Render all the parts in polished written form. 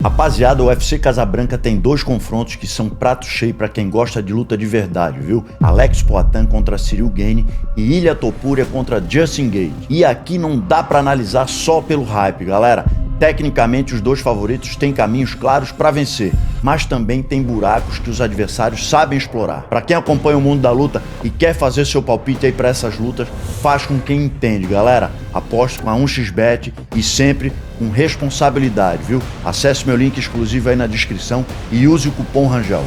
Rapaziada, o UFC Casabranca tem dois confrontos que são prato cheio pra quem gosta de luta de verdade, viu? Alex Poatan contra Ciryl Gane e Ilia Topuria contra Justin Gaethje. E aqui não dá pra analisar só pelo hype, galera. Tecnicamente, os dois favoritos têm caminhos claros para vencer, mas também tem buracos que os adversários sabem explorar. Para quem acompanha o mundo da luta e quer fazer seu palpite aí para essas lutas, faz com quem entende, galera. Aposte com a 1xBet e sempre com responsabilidade, viu? Acesse meu link exclusivo aí na descrição e use o cupom RANGEL.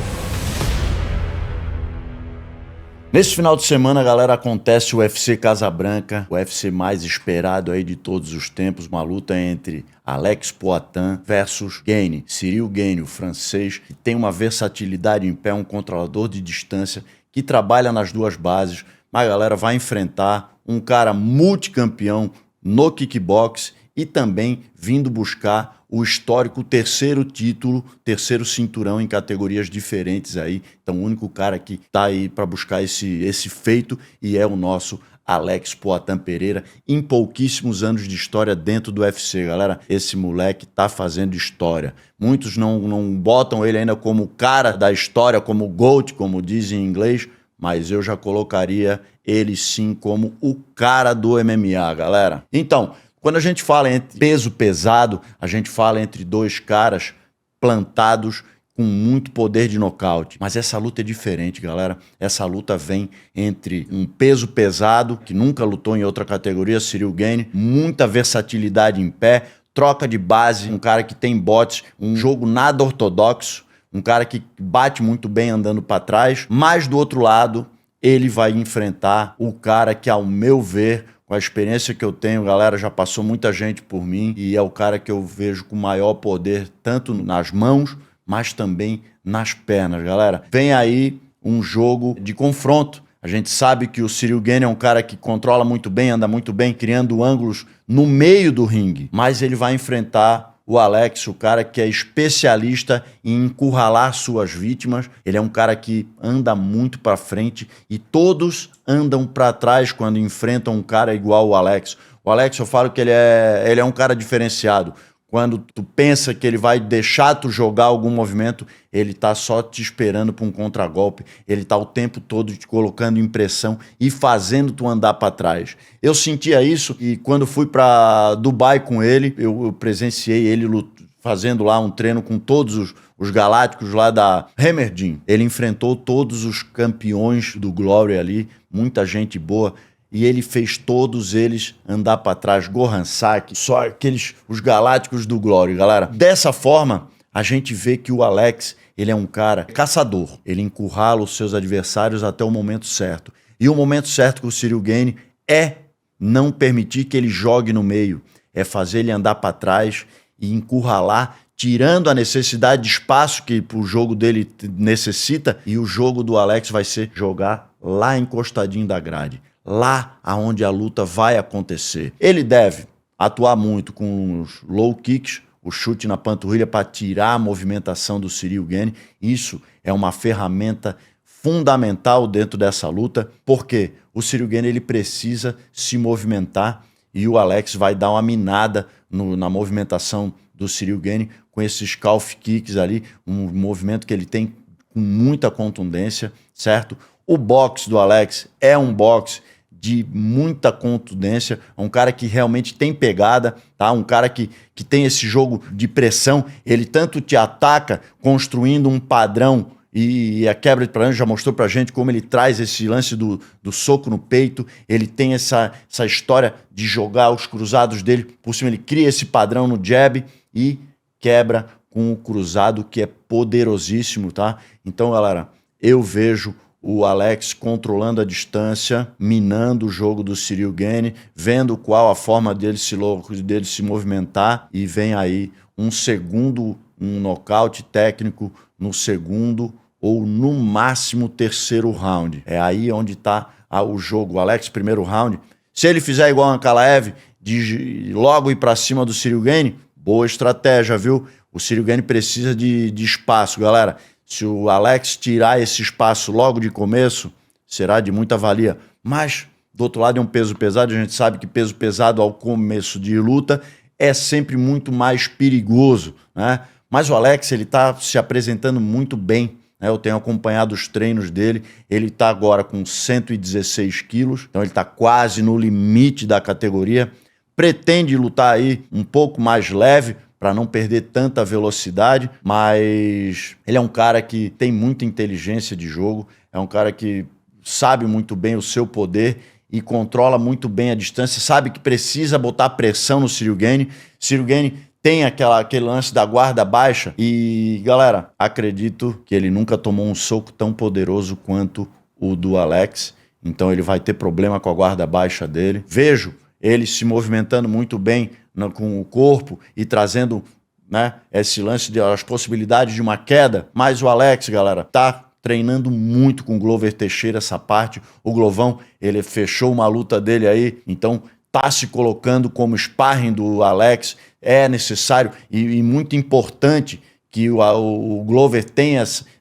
Nesse final de semana, galera, acontece o UFC Casabranca, o UFC mais esperado aí de todos os tempos, uma luta entre Alex Poatan versus Gane, Ciryl Gane, o francês, que tem uma versatilidade em pé, um controlador de distância, que trabalha nas duas bases, mas a galera vai enfrentar um cara multicampeão no kickbox e também vindo buscar o histórico terceiro título, terceiro cinturão em categorias diferentes aí. Então o único cara que tá aí para buscar esse feito e é o nosso Alex Poatan Pereira, em pouquíssimos anos de história dentro do UFC, galera. Esse moleque tá fazendo história. Muitos não botam ele ainda como o cara da história, como o GOAT, como dizem em inglês, mas eu já colocaria ele sim como o cara do MMA, galera. Então, quando a gente fala entre peso pesado, a gente fala entre dois caras plantados com muito poder de nocaute. Mas essa luta é diferente, galera. Essa luta vem entre um peso pesado, que nunca lutou em outra categoria, Ciryl Gane, muita versatilidade em pé, troca de base, um cara que tem botes, um jogo nada ortodoxo, um cara que bate muito bem andando para trás, mas do outro lado, ele vai enfrentar o cara que, ao meu ver, com a experiência que eu tenho, galera, já passou muita gente por mim e é o cara que eu vejo com maior poder, tanto nas mãos, mas também nas pernas, galera. Vem aí um jogo de confronto. A gente sabe que o Ciryl Gane é um cara que controla muito bem, anda muito bem, criando ângulos no meio do ringue, mas ele vai enfrentar o Alex, o cara que é especialista em encurralar suas vítimas. Ele é um cara que anda muito para frente e todos andam para trás quando enfrentam um cara igual o Alex. O Alex, eu falo que ele é um cara diferenciado. Quando tu pensa que ele vai deixar tu jogar algum movimento, ele tá só te esperando para um contragolpe. Ele tá o tempo todo te colocando em pressão e fazendo tu andar para trás. Eu sentia isso e quando fui para Dubai com ele, eu presenciei ele fazendo lá um treino com todos os galácticos lá da Hammer Gym. Ele enfrentou todos os campeões do Glory ali, muita gente boa. E ele fez todos eles andar para trás. Goran Saki, só os galácticos do Glory, galera. Dessa forma, a gente vê que o Alex, ele é um cara caçador. Ele encurrala os seus adversários até o momento certo. E o momento certo com o Ciryl Gane é não permitir que ele jogue no meio. É fazer ele andar para trás e encurralar, tirando a necessidade de espaço que o jogo dele necessita. E o jogo do Alex vai ser jogar lá encostadinho da grade. Lá aonde a luta vai acontecer. Ele deve atuar muito com os low kicks, o chute na panturrilha para tirar a movimentação do Ciryl Gane. Isso é uma ferramenta fundamental dentro dessa luta, porque o Ciryl Gane ele precisa se movimentar e o Alex vai dar uma minada na movimentação do Ciryl Gane com esses calf kicks ali, um movimento que ele tem com muita contundência, certo? O boxe do Alex é um boxe de muita contundência, um cara que realmente tem pegada, tá? Um cara que tem esse jogo de pressão, ele tanto te ataca construindo um padrão e a quebra de padrão já mostrou pra gente como ele traz esse lance do soco no peito, ele tem essa história de jogar os cruzados dele por cima, ele cria esse padrão no jab e quebra com o cruzado que é poderosíssimo, tá? Então, galera, eu vejo o Alex controlando a distância, minando o jogo do Ciryl Gane, vendo qual a forma dele se movimentar e vem aí um nocaute técnico no segundo ou no máximo terceiro round. É aí onde está o jogo. O Alex, primeiro round, se ele fizer igual a Ankalaev, de logo ir para cima do Ciryl Gane, boa estratégia, viu? O Ciryl Gane precisa de espaço, galera. Se o Alex tirar esse espaço logo de começo, será de muita valia. Mas, do outro lado, é um peso pesado. A gente sabe que peso pesado ao começo de luta é sempre muito mais perigoso, né? Mas o Alex, ele tá se apresentando muito bem, né? Eu tenho acompanhado os treinos dele, ele tá agora com 116 quilos, então ele tá quase no limite da categoria. Pretende lutar aí um pouco mais leve, para não perder tanta velocidade, mas ele é um cara que tem muita inteligência de jogo, é um cara que sabe muito bem o seu poder e controla muito bem a distância, sabe que precisa botar pressão no Ciryl Gane. Ciryl Gane tem aquele lance da guarda baixa e, galera, acredito que ele nunca tomou um soco tão poderoso quanto o do Alex, então ele vai ter problema com a guarda baixa dele. Vejo ele se movimentando muito bem com o corpo e trazendo, né, esse lance das possibilidades de uma queda, mas o Alex, galera, tá treinando muito com o Glover Teixeira essa parte. O Glovão, ele fechou uma luta dele aí, então tá se colocando como sparring do Alex. É necessário e muito importante que o Glover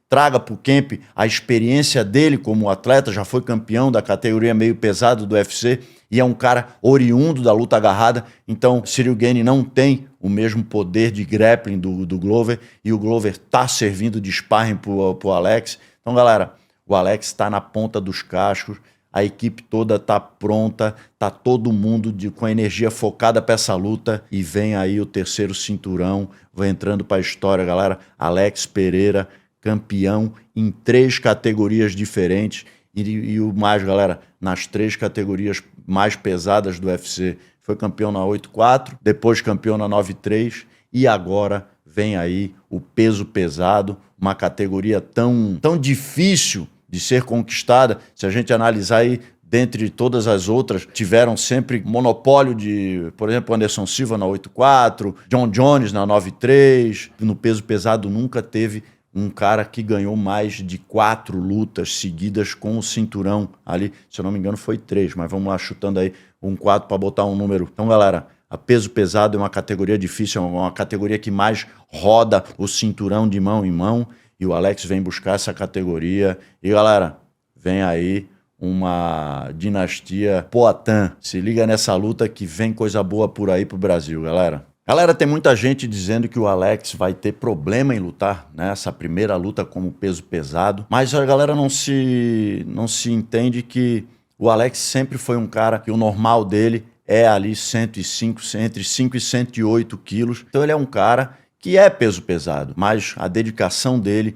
traga para o camp a experiência dele como atleta, já foi campeão da categoria meio pesado do UFC e é um cara oriundo da luta agarrada, então Ciryl Gane não tem o mesmo poder de grappling do Glover e o Glover tá servindo de sparring pro Alex. Então, galera, o Alex está na ponta dos cascos, a equipe toda tá pronta, tá todo mundo com a energia focada para essa luta e vem aí o terceiro cinturão, vai entrando para a história, galera. Alex Pereira, campeão em 3 categorias diferentes e o mais, galera, nas 3 categorias mais pesadas do UFC. Foi campeão na 8-4, depois campeão na 9-3 e agora vem aí o peso pesado, uma categoria tão difícil de ser conquistada. Se a gente analisar aí, dentre todas as outras, tiveram sempre monopólio de, por exemplo, Anderson Silva na 8-4, John Jones na 9-3. No peso pesado nunca teve um cara que ganhou mais de 4 lutas seguidas com o cinturão ali. Se eu não me engano foi 3, mas vamos lá chutando aí um 4 para botar um número. Então, galera, a peso pesado é uma categoria difícil, é uma categoria que mais roda o cinturão de mão em mão e o Alex vem buscar essa categoria. E, galera, vem aí uma dinastia Poatan. Se liga nessa luta que vem coisa boa por aí pro Brasil, galera. Galera, tem muita gente dizendo que o Alex vai ter problema em lutar nessa primeira luta como peso pesado, mas a galera não se entende que o Alex sempre foi um cara que o normal dele é ali 105, entre 5 e 108 quilos. Então ele é um cara que é peso pesado, mas a dedicação dele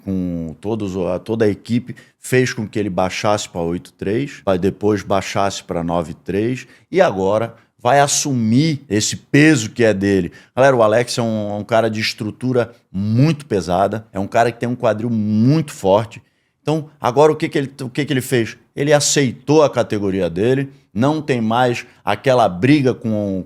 com toda a equipe fez com que ele baixasse para 8-3, depois baixasse para 9-3 e agora vai assumir esse peso que é dele. Galera, o Alex é um cara de estrutura muito pesada, é um cara que tem um quadril muito forte. Então, agora o que ele fez? Ele aceitou a categoria dele, não tem mais aquela briga com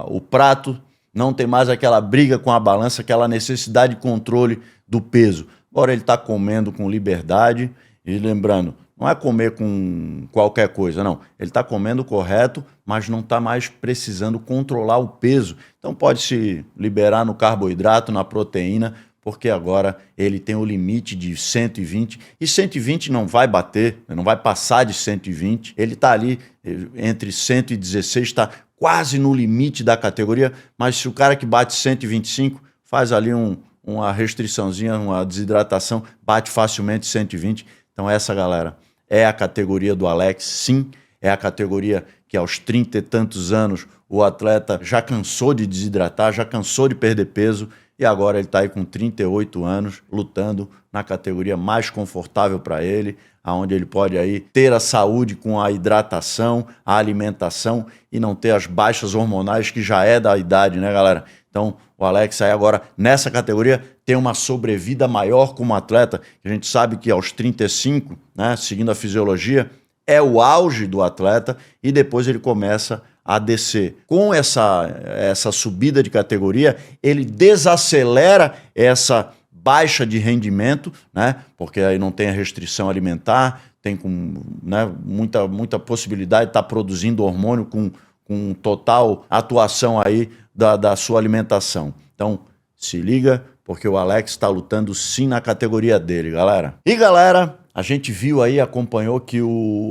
o prato, não tem mais aquela briga com a balança, aquela necessidade de controle do peso. Agora ele está comendo com liberdade e lembrando, não é comer com qualquer coisa, não. Ele está comendo correto, mas não está mais precisando controlar o peso. Então pode se liberar no carboidrato, na proteína, porque agora ele tem o limite de 120, e 120 não vai bater, não vai passar de 120. Ele está ali entre 116, está quase no limite da categoria, mas se o cara que bate 125 faz ali uma restriçãozinha, uma desidratação, bate facilmente 120. Então essa, galera, é a categoria do Alex, sim, é a categoria que aos 30 e tantos anos o atleta já cansou de desidratar, já cansou de perder peso e agora ele está aí com 38 anos lutando na categoria mais confortável para ele, aonde ele pode aí ter a saúde com a hidratação, a alimentação e não ter as baixas hormonais que já é da idade, né, galera? Então o Alex aí agora nessa categoria tem uma sobrevida maior como atleta, que a gente sabe que aos 35, né, seguindo a fisiologia, é o auge do atleta e depois ele começa a descer. Com essa subida de categoria, ele desacelera essa baixa de rendimento, né? Porque aí não tem a restrição alimentar, tem né, muita possibilidade de estar produzindo hormônio com total atuação aí da sua alimentação. Então, se liga, porque o Alex está lutando sim na categoria dele, galera. E, galera, a gente viu aí, acompanhou que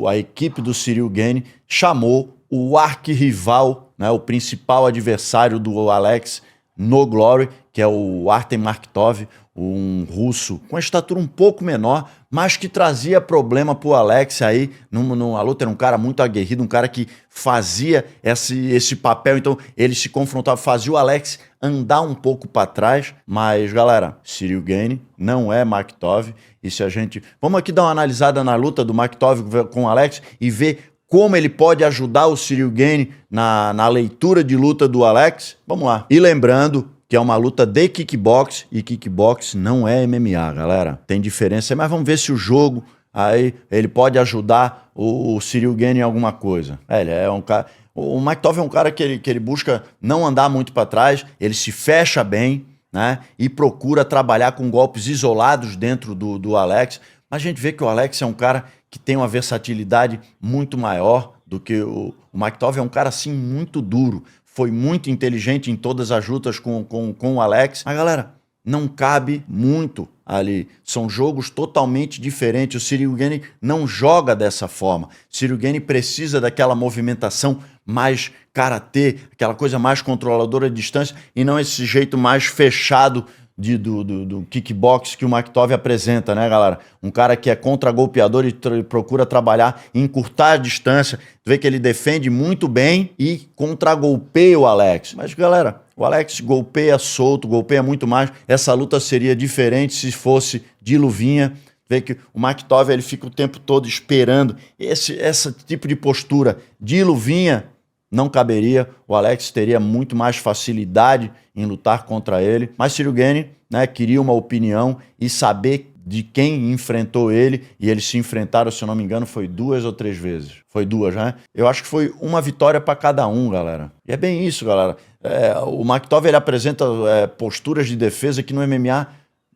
a equipe do Ciryl Gane chamou o arquirrival, né, o principal adversário do Alex no Glory, que é o Artem Markov, um russo com a estatura um pouco menor, mas que trazia problema pro Alex aí numa luta. Era um cara muito aguerrido, um cara que fazia esse papel, então ele se confrontava, fazia o Alex andar um pouco para trás. Mas, galera, Ciryl Gane não é Markov, e se a gente... Vamos aqui dar uma analisada na luta do Markov com o Alex e ver como ele pode ajudar o Ciryl Gane na leitura de luta do Alex. Vamos lá. E lembrando que é uma luta de kickbox, e kickbox não é MMA, galera. Tem diferença, mas vamos ver se o jogo aí ele pode ajudar o Ciryl Gane em alguma coisa. Ele é um cara... O Markov é um cara que ele busca não andar muito para trás, ele se fecha bem, né? E procura trabalhar com golpes isolados dentro do Alex. Mas a gente vê que o Alex é um cara que tem uma versatilidade muito maior do que o Markov. É um cara, assim, muito duro. Foi muito inteligente em todas as lutas com o Alex. Mas, galera, não cabe muito ali. São jogos totalmente diferentes. O Ciryl Gane não joga dessa forma. O Ciryl Gane precisa daquela movimentação mais karatê, aquela coisa mais controladora de distância, e não esse jeito mais fechado do kickbox que o Markov apresenta, né, galera? Um cara que é contra-golpeador e procura trabalhar em encurtar a distância. Tu vê que ele defende muito bem e contra-golpeia o Alex. Mas, galera, o Alex golpeia solto, golpeia muito mais. Essa luta seria diferente se fosse de luvinha. Vê que o Markov, ele fica o tempo todo esperando. Esse tipo de postura de luvinha não caberia. O Alex teria muito mais facilidade em lutar contra ele. Mas Ciryl Gane, né, queria uma opinião e saber de quem enfrentou ele. E eles se enfrentaram, se eu não me engano, foi 2 ou 3 vezes. Foi 2, né? Eu acho que foi uma vitória para cada um, galera. E é bem isso, galera. O Markov, ele apresenta posturas de defesa que no MMA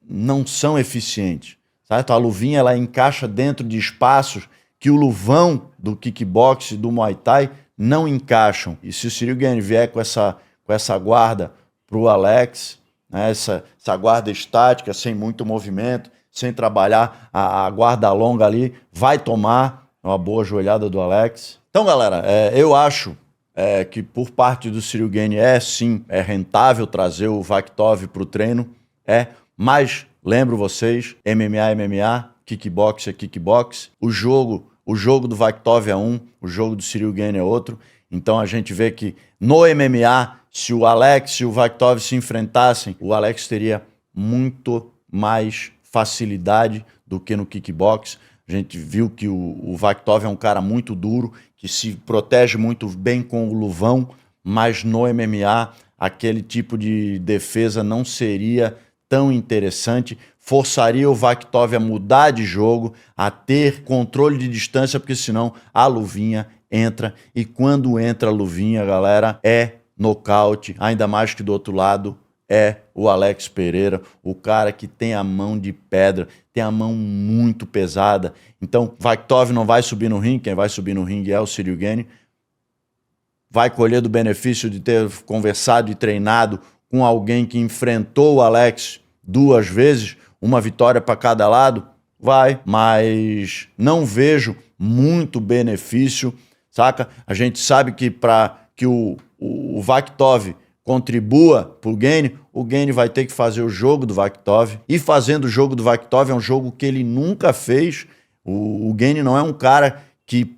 não são eficientes. Certo? A luvinha, ela encaixa dentro de espaços que o luvão do kickbox e do Muay Thai não encaixam. E se o Ciryl Gane vier com essa guarda pro Alex, né, essa guarda estática, sem muito movimento, sem trabalhar a guarda longa ali, vai tomar uma boa joelhada do Alex. Então, galera, eu acho que por parte do Ciryl Gane sim, é rentável trazer o Vaktov pro treino, mas lembro vocês, MMA é MMA, kickbox é kickbox, o jogo do Vaktov é um, o jogo do Ciryl Gane é outro. Então a gente vê que no MMA, se o Alex e o Vaktov se enfrentassem, o Alex teria muito mais facilidade do que no kickbox. A gente viu que o Vaktov é um cara muito duro, que se protege muito bem com o luvão, mas no MMA aquele tipo de defesa não seria tão interessante, forçaria o Vaktov a mudar de jogo, a ter controle de distância, porque senão a luvinha entra, e quando entra a luvinha, galera, é nocaute, ainda mais que do outro lado é o Alex Pereira, o cara que tem a mão de pedra, tem a mão muito pesada. Então, Vaktov não vai subir no ringue, quem vai subir no ringue é o Ciryl Gane, vai colher do benefício de ter conversado e treinado com alguém que enfrentou o Alex 2 vezes, uma vitória para cada lado, vai, mas não vejo muito benefício, saca? A gente sabe que para que o Vaktov contribua pro Gane, o Gane vai ter que fazer o jogo do Vaktov, e fazendo o jogo do Vaktov é um jogo que ele nunca fez. O Gane não é um cara que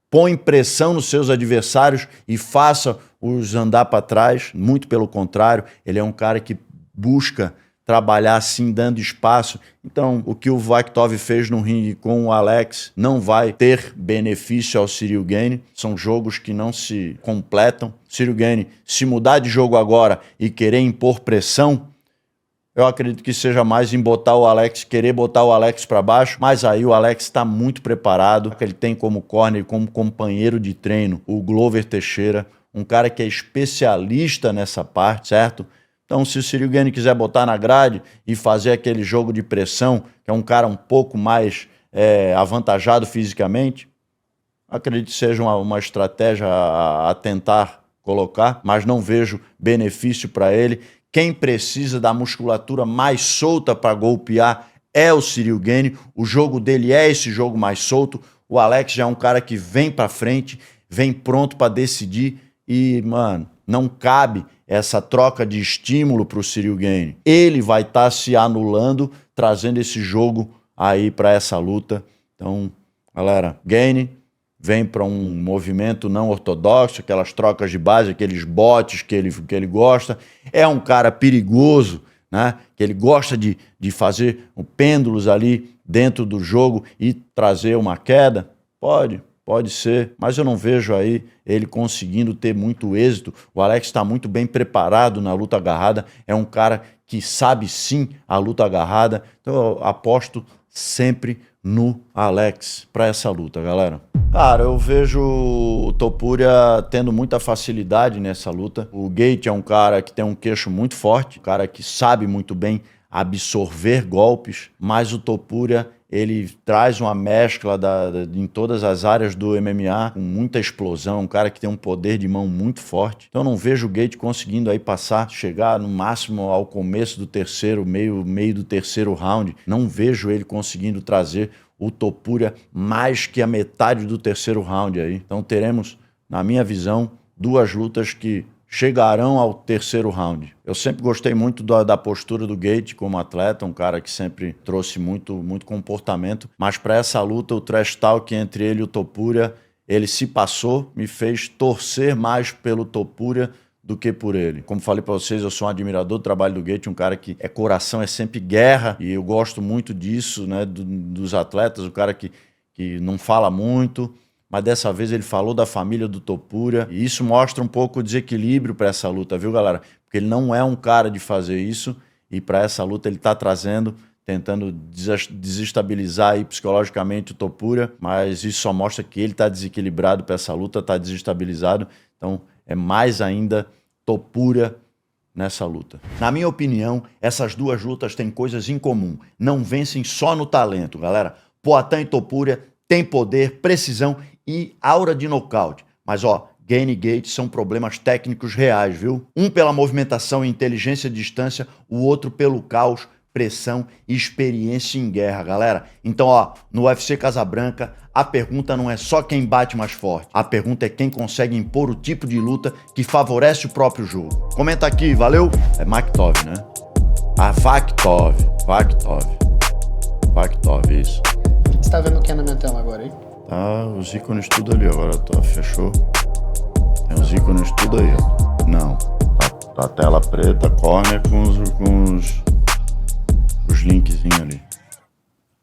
põe pressão nos seus adversários e faça os andar para trás, muito pelo contrário, ele é um cara que busca trabalhar assim, dando espaço. Então, o que o Vaktov fez no ringue com o Alex não vai ter benefício ao Ciryl Gane. São jogos que não se completam. Ciryl Gane, se mudar de jogo agora e querer impor pressão, eu acredito que seja mais em botar o Alex, querer botar o Alex para baixo, mas aí o Alex está muito preparado. Ele tem como corner, como companheiro de treino, o Glover Teixeira, um cara que é especialista nessa parte, certo? Então, se o Ciryl Gane quiser botar na grade e fazer aquele jogo de pressão, que é um cara um pouco mais avantajado fisicamente, acredito que seja uma estratégia a tentar colocar, mas não vejo benefício para ele. Quem precisa da musculatura mais solta para golpear é o Ciryl Gane. O jogo dele é esse jogo mais solto. O Alex já é um cara que vem para frente, vem pronto para decidir e, mano, não cabe essa troca de estímulo para o Ciryl Gane. Ele vai estar se anulando, trazendo esse jogo aí para essa luta. Então, galera, Gane vem para um movimento não ortodoxo, aquelas trocas de base, aqueles botes que ele gosta. É um cara perigoso, né? Que ele gosta de fazer pêndulos ali dentro do jogo e trazer uma queda. Pode ser, mas eu não vejo aí ele conseguindo ter muito êxito. O Alex está muito bem preparado na luta agarrada, é um cara que sabe sim a luta agarrada, então eu aposto sempre no Alex para essa luta, galera. Cara, eu vejo o Topuria tendo muita facilidade nessa luta. O Gate é um cara que tem um queixo muito forte, um cara que sabe muito bem absorver golpes, mas o Topuria, ele traz uma mescla em todas as áreas do MMA, com muita explosão, um cara que tem um poder de mão muito forte. Então eu não vejo o Gate conseguindo aí passar, chegar no máximo ao começo do terceiro, meio do terceiro round. Não vejo ele conseguindo trazer o Topuria mais que a metade do terceiro round aí. Então teremos, na minha visão, duas lutas que chegarão ao terceiro round. Eu sempre gostei muito da postura do Gate como atleta, um cara que sempre trouxe muito comportamento, mas para essa luta, o trash talk entre ele e o Topuria, ele se passou, me fez torcer mais pelo Topuria do que por ele. Como falei para vocês, eu sou um admirador do trabalho do Gate, um cara que coração, é sempre guerra, e eu gosto muito disso, né, dos atletas, o cara que não fala muito, mas dessa vez ele falou da família do Topuria, e isso mostra um pouco o desequilíbrio para essa luta, viu, galera? Porque ele não é um cara de fazer isso, e para essa luta ele está trazendo, tentando desestabilizar aí psicologicamente o Topuria, mas isso só mostra que ele está desequilibrado para essa luta, está desestabilizado, então é mais ainda Topuria nessa luta. Na minha opinião, essas duas lutas têm coisas em comum, não vencem só no talento, galera. Poatan e Topuria têm poder, precisão e aura de nocaute. Mas ó, Gane e Gate são problemas técnicos reais, viu? Um pela movimentação e inteligência de distância, o outro pelo caos, pressão e experiência em guerra, galera. Então, ó, no UFC Casabranca, a pergunta não é só quem bate mais forte. A pergunta é quem consegue impor o tipo de luta que favorece o próprio jogo. Comenta aqui, valeu? É Maktov, né? Ah, Vaktov, isso. Você tá vendo o que é na minha tela agora, hein? Tá, os ícones tudo ali agora, tá, fechou? Tem os ícones tudo aí, ó. Não, tá a tela preta, corner com os linkzinhos ali.